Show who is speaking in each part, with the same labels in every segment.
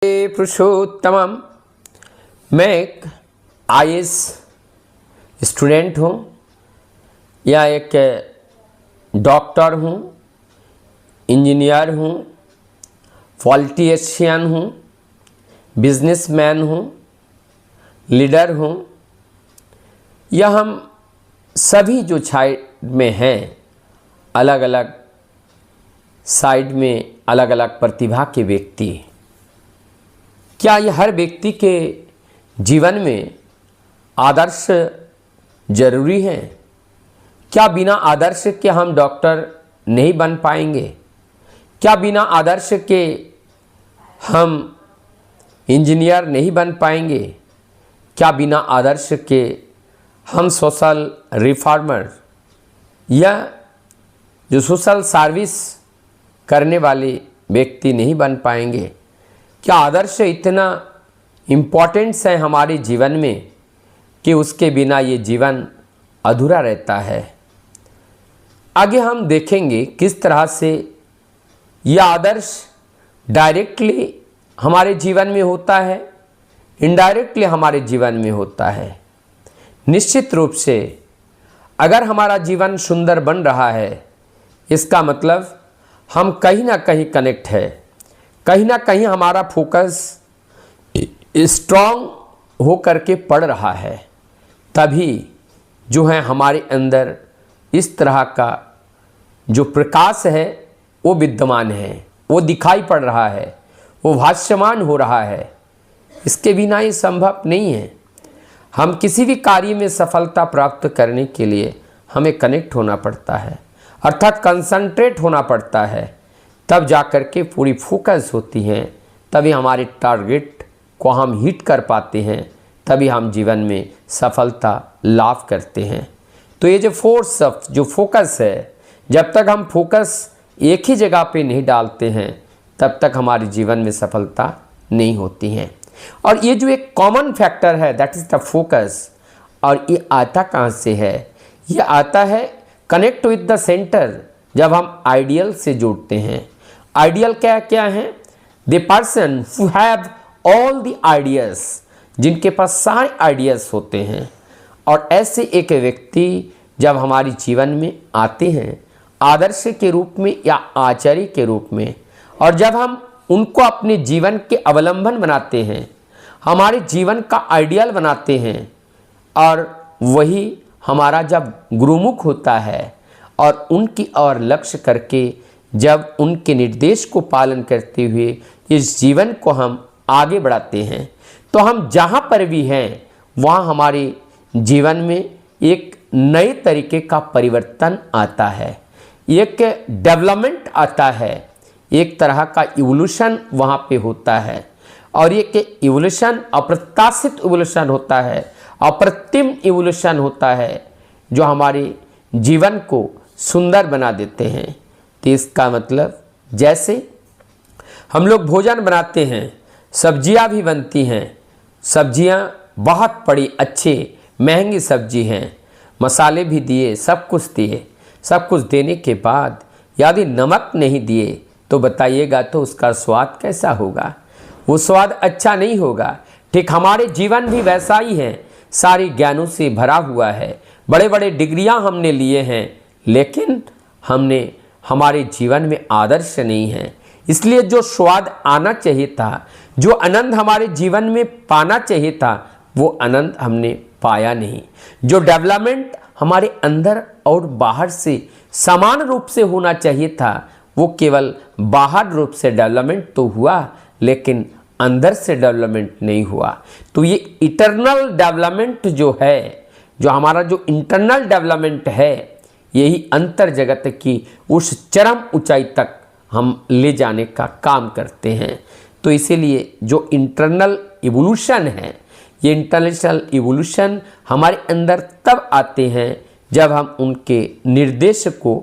Speaker 1: पुरुषोत्तमम। मैं एक IAS student हूँ या एक डॉक्टर हूँ, इंजीनियर हूँ, पॉलिटिशियन हूँ, बिजनेसमैन हूँ, लीडर हूँ। यह हम सभी जो साइड में हैं, अलग अलग साइड में अलग अलग प्रतिभा के व्यक्ति। क्या ये हर व्यक्ति के जीवन में आदर्श जरूरी है? क्या बिना आदर्श के हम डॉक्टर नहीं बन पाएंगे? क्या बिना आदर्श के हम इंजीनियर नहीं बन पाएंगे? क्या बिना आदर्श के हम सोशल रिफॉर्मर या जो सोशल सर्विस करने वाले व्यक्ति नहीं बन पाएंगे? क्या आदर्श इतना इम्पोर्टेंस है हमारे जीवन में कि उसके बिना ये जीवन अधूरा रहता है? आगे हम देखेंगे किस तरह से यह आदर्श डायरेक्टली हमारे जीवन में होता है, इनडायरेक्टली हमारे जीवन में होता है। निश्चित रूप से अगर हमारा जीवन सुंदर बन रहा है, इसका मतलब हम कहीं ना कहीं कनेक्ट है, कहीं ना कहीं हमारा फोकस स्ट्रॉन्ग हो करके पड़ रहा है। तभी जो है हमारे अंदर इस तरह का जो प्रकाश है वो विद्यमान है, वो दिखाई पड़ रहा है, वो भाष्यमान हो रहा है। इसके बिना ये संभव नहीं है। हम किसी भी कार्य में सफलता प्राप्त करने के लिए हमें कनेक्ट होना पड़ता है, अर्थात कंसंट्रेट होना पड़ता है। तब जा कर के पूरी फोकस होती हैं, तभी हमारे टारगेट को हम हिट कर पाते हैं, तभी हम जीवन में सफलता लाभ करते हैं। तो ये जो फोर्स ऑफ जो फोकस है, जब तक हम फोकस एक ही जगह पे नहीं डालते हैं, तब तक हमारे जीवन में सफलता नहीं होती है। और ये जो एक कॉमन फैक्टर है, दैट इज़ द फोकस। और ये आता कहाँ से है? ये आता है कनेक्ट विद द सेंटर, जब हम आइडियल से जुड़ते हैं। आइडियल क्या क्या है? The person who have all the ideas, जिनके पास सारे आइडियाज होते हैं। और ऐसे एक व्यक्ति जब हमारे जीवन में आते हैं आदर्श के रूप में या आचार्य के रूप में, और जब हम उनको अपने जीवन के अवलंबन बनाते हैं, हमारे जीवन का आइडियल बनाते हैं, और वही हमारा जब गुरुमुख होता है और उनकी ओर लक्ष्य करके जब उनके निर्देश को पालन करते हुए इस जीवन को हम आगे बढ़ाते हैं, तो हम जहाँ पर भी हैं वहाँ हमारे जीवन में एक नए तरीके का परिवर्तन आता है, एक डेवलपमेंट आता है, एक तरह का इवोल्यूशन वहाँ पे होता है। और ये इवोल्यूशन अप्रत्याशित इवोल्यूशन होता है, अप्रतिम इवोल्यूशन होता है, जो हमारे जीवन को सुंदर बना देते हैं। तो इसका मतलब जैसे हम लोग भोजन बनाते हैं, सब्जियां भी बनती हैं, सब्जियां बहुत बड़ी अच्छी महंगी सब्जी हैं, मसाले भी दिए, सब कुछ दिए, सब कुछ देने के बाद यदि नमक नहीं दिए तो बताइएगा तो उसका स्वाद कैसा होगा? वो स्वाद अच्छा नहीं होगा। ठीक हमारे जीवन भी वैसा ही है, सारे ज्ञानों से भरा हुआ है, बड़े बड़े डिग्रियां हमने लिए हैं, लेकिन हमने हमारे जीवन में आदर्श नहीं है। इसलिए जो स्वाद आना चाहिए था, जो आनंद हमारे जीवन में पाना चाहिए था, वो आनंद हमने पाया नहीं। जो डेवलपमेंट हमारे अंदर और बाहर से समान रूप से होना चाहिए था, वो केवल बाहर रूप से डेवलपमेंट तो हुआ, लेकिन अंदर से डेवलपमेंट नहीं हुआ। तो ये इटरनल डेवलपमेंट जो है, जो हमारा जो इंटरनल डेवलपमेंट है, यही अंतर जगत की उस चरम ऊंचाई तक हम ले जाने का काम करते हैं। तो इसीलिए जो इंटरनल इवोल्यूशन है, ये इंटरनल इवोल्यूशन हमारे अंदर तब आते हैं जब हम उनके निर्देश को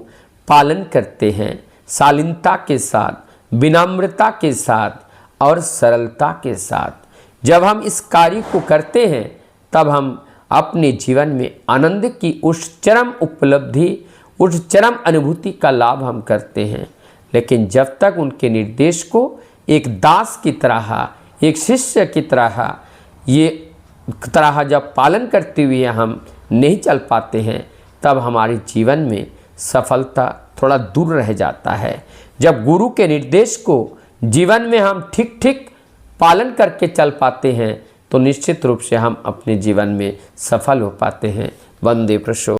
Speaker 1: पालन करते हैं, शालीनता के साथ, विनम्रता के साथ और सरलता के साथ। जब हम इस कार्य को करते हैं, तब हम अपने जीवन में आनंद की उस चरम उपलब्धि, उस चरम अनुभूति का लाभ हम करते हैं। लेकिन जब तक उनके निर्देश को एक दास की तरह, एक शिष्य की तरह जब पालन करते हुए हम नहीं चल पाते हैं, तब हमारे जीवन में सफलता थोड़ा दूर रह जाता है। जब गुरु के निर्देश को जीवन में हम ठीक ठीक पालन करके चल पाते हैं, तो निश्चित रूप से हम अपने जीवन में सफल हो पाते हैं। वंदे प्रसो।